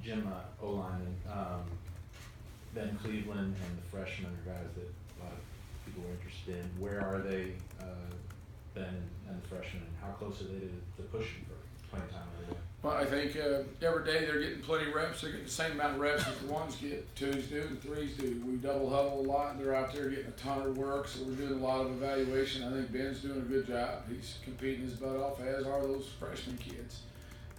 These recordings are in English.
Jim, O-lineman, Ben Cleveland and the freshmen are guys that a lot of people are interested in. Where are they, Ben and the freshmen, and how close are they to pushing for playing time every day? Well, I think every day they're getting plenty of reps. They're getting the same amount of reps as the ones get. Twos do and threes do. We double huddle a lot, and they're out there getting a ton of work, so we're doing a lot of evaluation. I think Ben's doing a good job. He's competing his butt off, as are those freshman kids.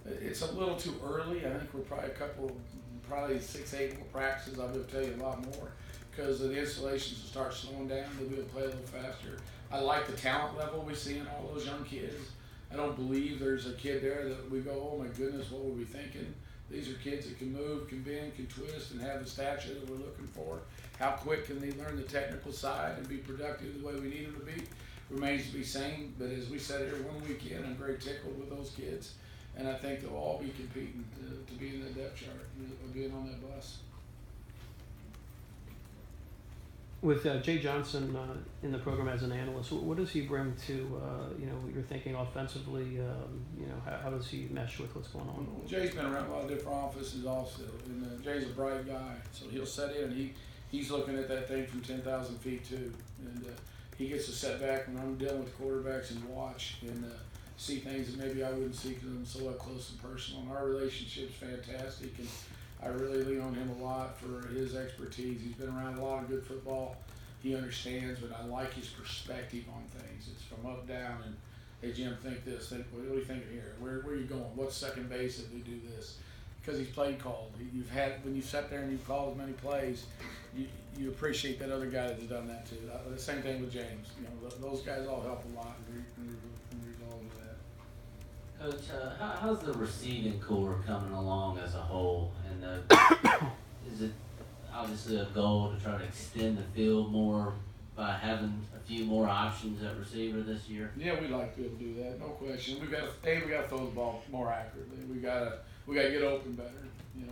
It's a little too early. I think we're probably 6-8 more practices. I'll be able to tell you a lot more because the installations will start slowing down. They'll be able to play a little faster. I like the talent level we see in all those young kids. I don't believe there's a kid there that we go, oh my goodness, what were we thinking? These are kids that can move, can bend, can twist, and have the stature that we're looking for. How quick can they learn the technical side and be productive the way we need them to be remains to be seen. But as we said here one weekend, I'm very tickled with those kids. And I think they'll all be competing to be in the depth chart, being on that bus. With Jay Johnson in the program as an analyst, what does he bring to your thinking offensively? How does he mesh with what's going on? Jay's been around a lot of different offices also, and Jay's a bright guy, so he'll set in and he's looking at that thing from 10,000 feet too, and he gets to sit back when I'm dealing with quarterbacks and watch and see things that maybe I wouldn't see because I'm so up close and personal. And our relationship's fantastic, and I really lean on him a lot for his expertise. He's been around a lot of good football. He understands, but I like his perspective on things. It's from up, down, and hey, Jim, think this. What are you thinking here? Where are you going? What's second base if we do this? Because he's played called. When you've sat there and you've called as many plays, you appreciate that other guy that's done that too. The same thing with James. Those guys all help a lot in resolving that. Coach, how's the receiving core coming along as a whole? And is it obviously a goal to try to extend the field more by having a few more options at receiver this year? Yeah, we'd like to be able to do that, no question. We got to throw the ball more accurately. We got to get open better.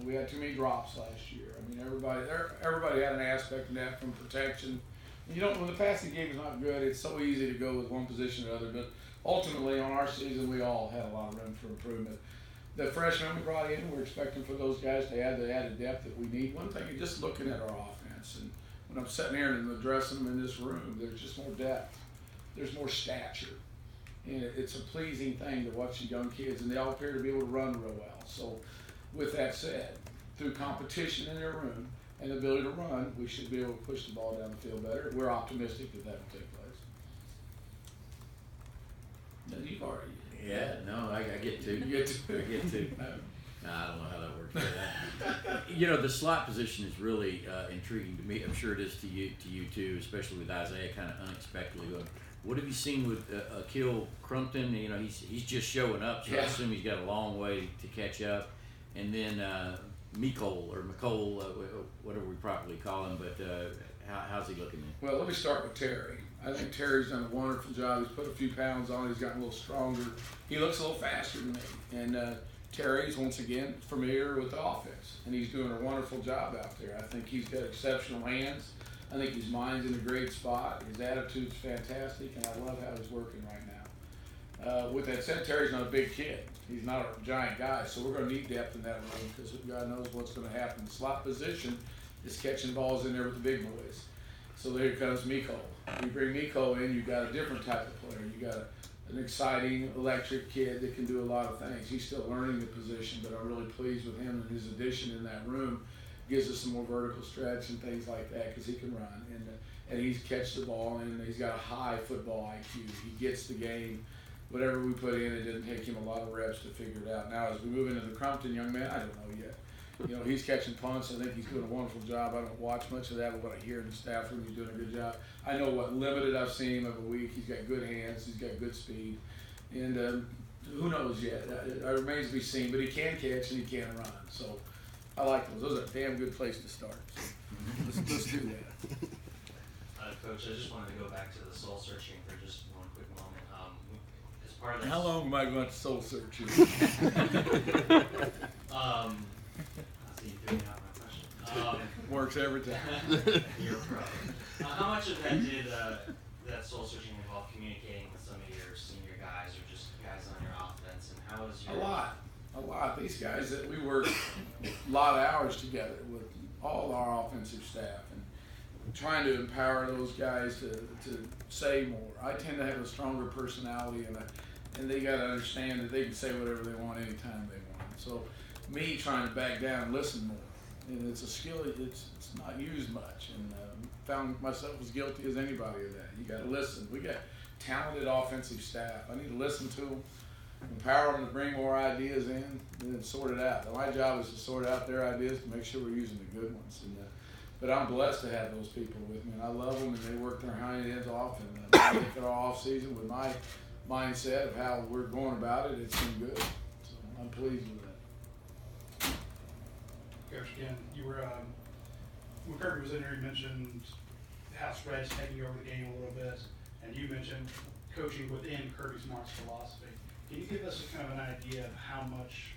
We had too many drops last year. I mean, everybody had an aspect of that from protection. When the passing game is not good, it's so easy to go with one position or other. But ultimately, on our season, we all had a lot of room for improvement. The freshmen we brought in, we're expecting for those guys to add the added depth that we need. One thing, just looking at our offense, and when I'm sitting here and addressing them in this room, there's just more depth. There's more stature. And it's a pleasing thing to watch the young kids, and they all appear to be able to run real well. So with that said, through competition in their room and the ability to run, we should be able to push the ball down the field better. We're optimistic that will take place. And you've already. Yeah, no, I get to. You get to. I get to. No, I don't know how that works. The slot position is really intriguing to me. I'm sure it is to you too, especially with Isaiah kind of unexpectedly going. What have you seen with Akil Crumpton? He's just showing up, so I assume he's got a long way to catch up. And then Nicole, whatever we properly call him, but how's he looking then? Well, let me start with Terry. I think Terry's done a wonderful job. He's put a few pounds on. He's gotten a little stronger. He looks a little faster than me. And Terry's, once again, familiar with the offense. And he's doing a wonderful job out there. I think he's got exceptional hands. I think his mind's in a great spot. His attitude's fantastic, and I love how he's working right now. With that said, Terry's not a big kid. He's not a giant guy, so we're going to need depth in that room because God knows what's going to happen. The slot position is catching balls in there with the big boys. So there comes Miko. You bring Miko in, you've got a different type of player. You got an exciting, electric kid that can do a lot of things. He's still learning the position, but I'm really pleased with him and his addition in that room. Gives us some more vertical stretch and things like that because he can run. And he's catch the ball, and he's got a high football IQ. He gets the game. Whatever we put in, it didn't take him a lot of reps to figure it out. Now, as we move into the Crumpton young man, I don't know yet. He's catching punts. I think he's doing a wonderful job. I don't watch much of that, but what I hear in the staff room, he's doing a good job. I know what limited I've seen him of a week. He's got good hands. He's got good speed. And who knows yet? It remains to be seen, but he can catch and he can run. So I like those. Those are a damn good place to start. So let's do that. Coach, I just wanted to go back to the soul searching for just one quick moment. As part of this, How long am I going to soul search you? I see you throwing out my question. Works every time. You're a pro. How much of that did that soul searching involve communicating with some of your senior guys or just guys on your offense? And how was your A lot. a lot. These guys that we work a lot of hours together with all our offensive staff and trying to empower those guys to say more. I tend to have a stronger personality and they got to understand that they can say whatever they want anytime they want. So me trying to back down and listen more. And it's a skill, it's not used much. And found myself as guilty as anybody of that. You got to listen. We got talented offensive staff. I need to listen to them, empower them to bring more ideas in, and then sort it out. My job is to sort out their ideas to make sure we're using the good ones. And, but I'm blessed to have those people with me, and I love them, and they work their hind ends off. And I think our off season with my mindset of how we're going about it, it's been good. So I'm pleased with that. Coach, again, you were when Kirby was in there, you mentioned how spreads taking over the game a little bit, and you mentioned coaching within Kirby Smart's philosophy. Can you give us a kind of an idea of how much,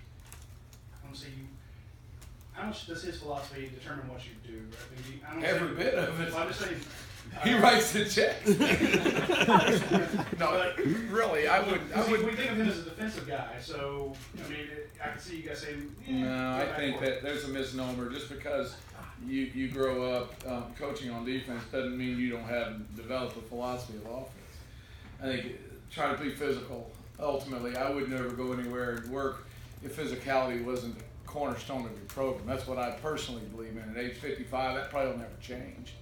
how much does his philosophy determine what you do? I mean, I don't Every bit of it. I'm just saying. He writes the checks. No, really, I would. We think of him as a defensive guy, so I mean, I can see you guys saying. No, I think that there's a misnomer. Just because you grow up coaching on defense doesn't mean you don't have developed a philosophy of offense. I think try to be physical. Ultimately, I would never go anywhere and work if physicality wasn't the cornerstone of your program. That's what I personally believe in. At age 55, that probably will never change.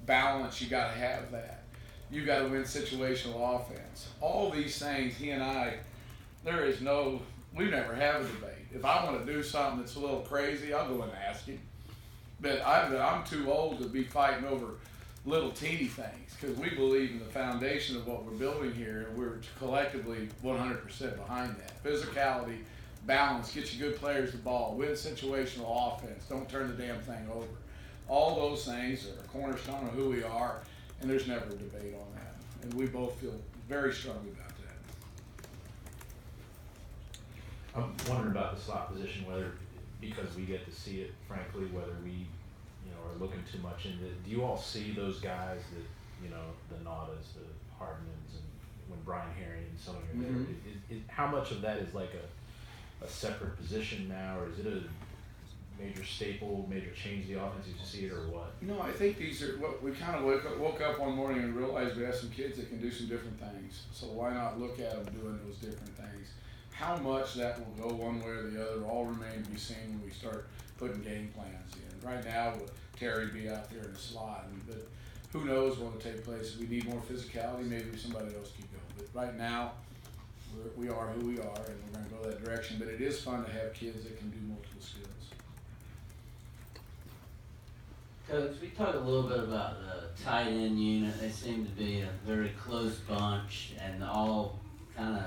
Balance, you got to have that. You got to win situational offense. All these things, he and I, we never have a debate. If I want to do something that's a little crazy, I'll go and ask him. But I'm too old to be fighting over little teeny things because we believe in the foundation of what we're building here, and we're collectively 100% behind that. Physicality, balance, get you good players the ball, win situational offense, don't turn the damn thing over. All those things are a cornerstone of who we are, and there's never a debate on that. And we both feel very strongly about that. I'm wondering about the slot position, whether because we get to see it, frankly, whether we, are looking too much into it. Do you all see those guys that, the Nautas, the Hardmans, and when Brian Herring and some of you are there? How much of that is like a separate position now, or is it a major staple, major change to the offense as you see it, or what? No, I think these are what we kind of woke up one morning and realized we have some kids that can do some different things. So why not look at them doing those different things? How much that will go one way or the other all remain to be seen when we start putting game plans in. Right now, will Terry be out there in the slot? But who knows what will take place? If we need more physicality, maybe somebody else can go. But right now, we are who we are, and we're going to go that direction. But it is fun to have kids that can do multiple skills. Coach, we talked a little bit about the tight end unit. They seem to be a very close bunch and all kind of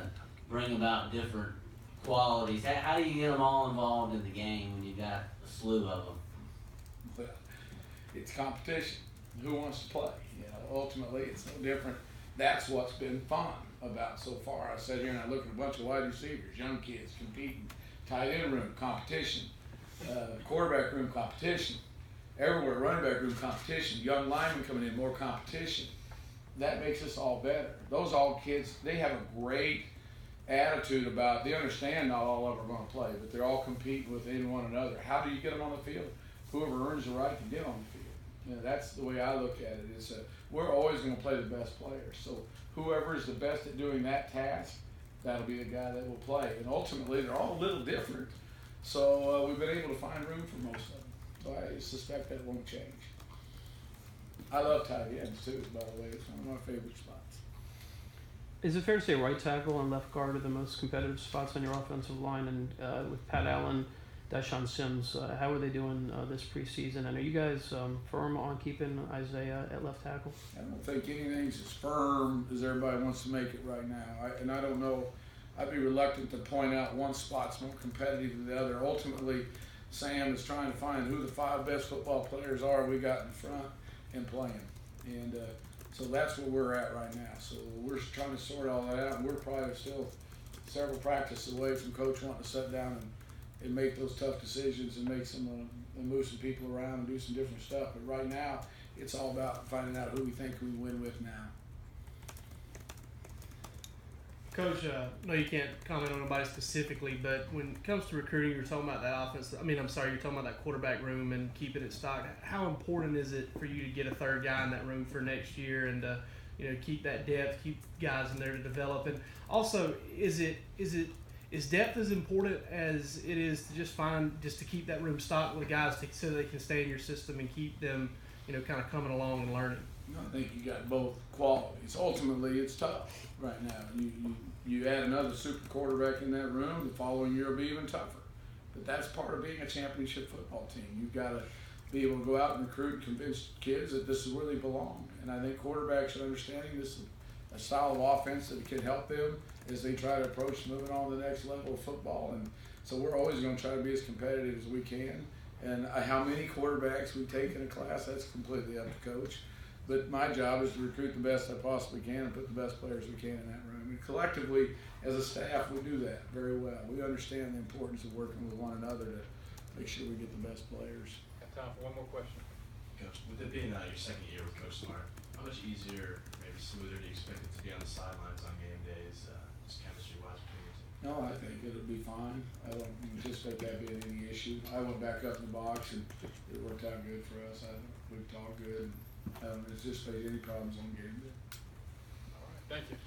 bring about different qualities. How do you get them all involved in the game when you got a slew of them? Well, it's competition. Who wants to play? Ultimately, it's no different. That's what's been fun about so far. I sat here and I looked at a bunch of wide receivers, young kids competing, tight end room competition, quarterback room competition. Everywhere, running back room competition, young linemen coming in, more competition. That makes us all better. Those all kids, they have a great attitude about, they understand not all of them are going to play, but they're all competing within one another. How do you get them on the field? Whoever earns the right to get on the field. That's the way I look at it. Is we're always going to play the best players. So whoever is the best at doing that task, that'll be the guy that will play. And ultimately, they're all a little different. So we've been able to find room for most of them. So I suspect that won't change. I love tight ends too, by the way. It's one of my favorite spots. Is it fair to say right tackle and left guard are the most competitive spots on your offensive line? And with Pat Allen, Deshaun Sims, how are they doing this preseason? And are you guys firm on keeping Isaiah at left tackle? I don't think anything's as firm as everybody wants to make it right now. I don't know. I'd be reluctant to point out one spot's more competitive than the other. Ultimately, Sam is trying to find who the 5 best football players are we got in front and playing. And so that's where we're at right now. So we're trying to sort all that out, and we're probably still several practices away from Coach wanting to sit down and make those tough decisions and make some and move some people around and do some different stuff. But right now, it's all about finding out who we think we win with now. Coach, no, you can't comment on anybody specifically, but when it comes to recruiting, you're talking about that offense. I mean, I'm sorry, you're talking about that quarterback room and keeping it stocked. How important is it for you to get a third guy in that room for next year and keep that depth, keep guys in there to develop? And also, is depth as important as it is to just to keep that room stocked with guys so they can stay in your system and keep them, kind of coming along and learning? I think you got both qualities. Ultimately, it's tough right now. You add another super quarterback in that room, the following year will be even tougher. But that's part of being a championship football team. You've got to be able to go out and recruit and convince kids that this is where they belong. And I think quarterbacks are understanding this is a style of offense that can help them as they try to approach moving on to the next level of football. And so we're always going to try to be as competitive as we can. And how many quarterbacks we take in a class, that's completely up to coach. But my job is to recruit the best I possibly can and put the best players we can in that room. And collectively, as a staff, we do that very well. We understand the importance of working with one another to make sure we get the best players. Got time for one more question. Coach, with it being your second year with Coach Smart, how much easier, maybe smoother do you expect it to be on the sidelines on game days, just chemistry-wise between your two? No, I think it'll be fine. I don't anticipate that being any issue. I went back up in the box and it worked out good for us. We've talked good. I don't anticipate any problems on game day. All right, thank you.